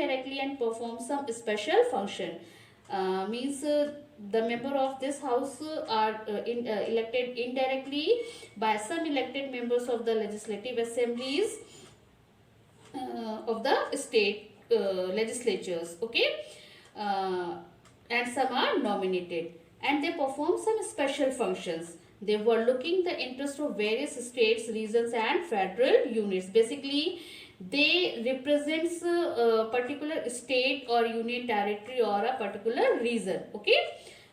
indirectly and perform some special function. Means the member of this house are elected indirectly by some elected members of the legislative assemblies of the state legislatures. Okay. uh, and some are nominated, and they perform some special functions. They were looking the interest of various states, regions and federal units. Basically they represents a particular state or union territory or a particular region. Okay.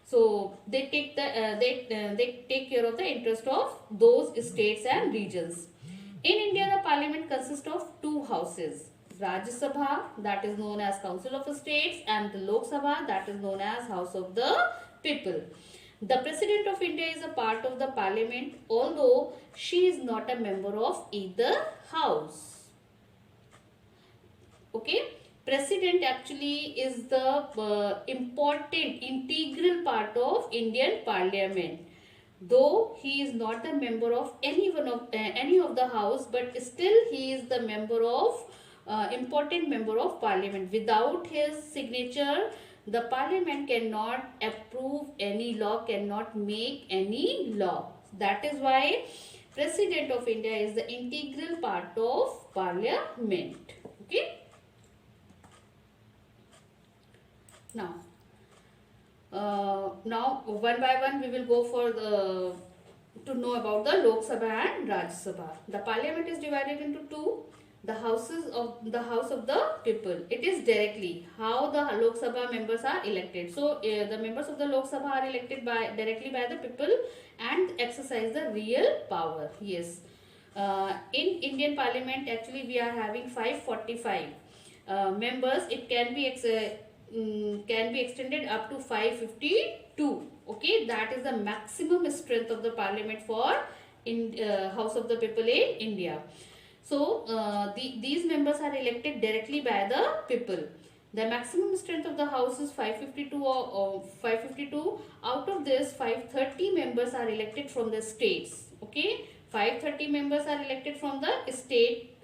So they take the they take care of the interest of those states and regions. In India, the parliament consists of two houses: Rajya Sabha, that is known as Council of States, and the Lok Sabha, that is known as House of the People. The President of India is a part of the parliament, although she is not a member of either house. Okay. President actually is the important integral part of Indian parliament, though he is not a member of any of the house, but still he is the member of important member of parliament. Without his signature, the parliament cannot approve any law, cannot make any law. That is why President of India is the integral part of parliament. Okay. Now, now one by one we will go for the to know about the Lok Sabha and Rajya Sabha. The parliament is divided into two. The House of the People. It is directly how the Lok Sabha members are elected. So the members of the Lok Sabha are elected directly by the people and exercise the real power. Yes. In Indian Parliament, actually we are having 545 members. It can be extended up to 552. Okay, that is the maximum strength of the parliament for in House of the People in India. So these members are elected directly by the people. The maximum strength of the house is 552 or 552. Out of this, 530 members are elected from the states. Okay, 530 members are elected from the state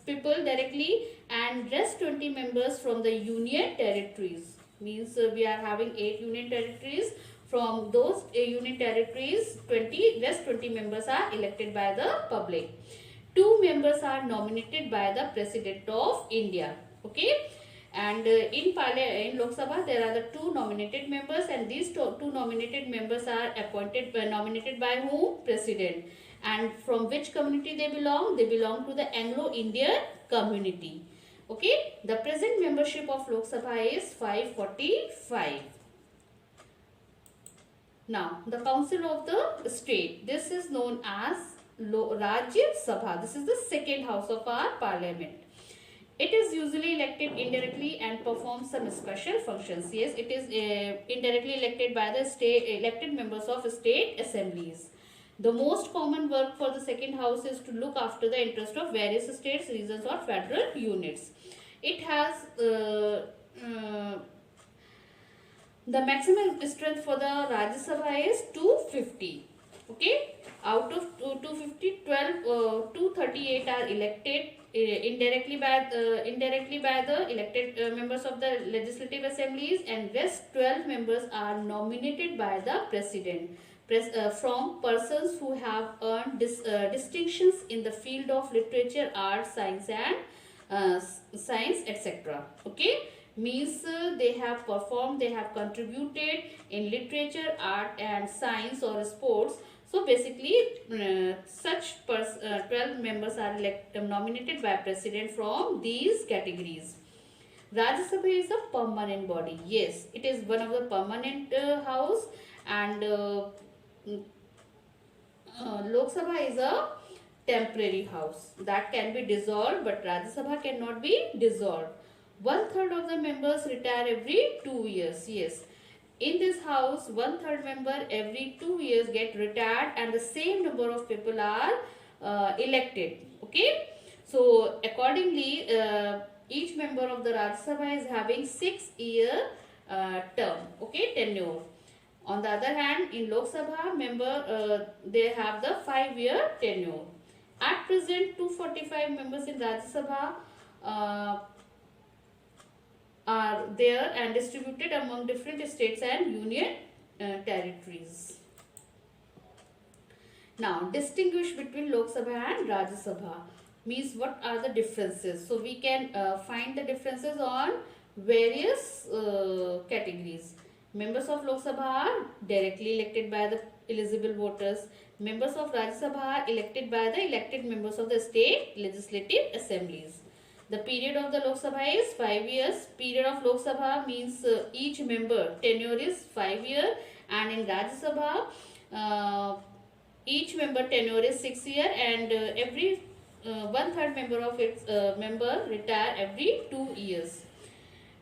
people directly, and rest 20 members from the union territories. Means we are having 8 union territories. From those union territories, 20 members are elected by the public. 2 members are nominated by the President of India. Okay. And in Lok Sabha there are the 2 nominated members, and these two nominated members are nominated by whom? President. And from which community they belong? They belong to the Anglo-Indian community. Okay. The present membership of Lok Sabha is 545. Now, the Council of the State. This is known as Rajya Sabha. This is the second house of our parliament. It is usually elected indirectly and performs some special functions. Yes, it is indirectly elected by the elected members of state assemblies. The most common work for the second house is to look after the interest of various states, regions or federal units. It has the maximum strength for the Rajya Sabha is 250. Okay. Out of 250, 238 are elected indirectly by the elected members of the legislative assemblies, and rest 12 members are nominated by the president from persons who have earned distinctions in the field of literature, art, science and science, etc. Okay. Means they have performed, they have contributed in literature, art and science or sports. So basically such 12 members are nominated by president from these categories. Rajya Sabha is a permanent body. Yes, it is one of the permanent house, and Lok Sabha is a temporary house that can be dissolved, but Rajya Sabha cannot be dissolved. 1/3 of the members retire every 2 years. Yes, in this house 1/3 member every 2 years get retired, and the same number of people are elected. Okay. So accordingly each member of the Rajya Sabha is having 6-year term. Okay, tenure. On the other hand, in Lok Sabha member they have the 5-year tenure. At present 245 members in Rajya Sabha. there and distributed among different states and union territories. Now, distinguish between Lok Sabha and Rajya Sabha means what are the differences. So, we can find the differences on various categories. Members of Lok Sabha are directly elected by the eligible voters. Members of Rajya Sabha are elected by the elected members of the state legislative assemblies. The period of the Lok Sabha is 5 years. Period of Lok Sabha means each member tenure is 5 years, and in Rajya Sabha each member tenure is 6 years, and every one-third member of its member retire every 2 years.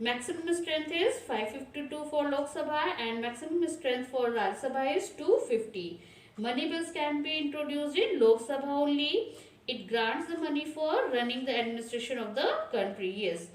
Maximum strength is 552 for Lok Sabha and maximum strength for Rajya Sabha is 250. Money bills can be introduced in Lok Sabha only. It grants the money for running the administration of the country. Yes.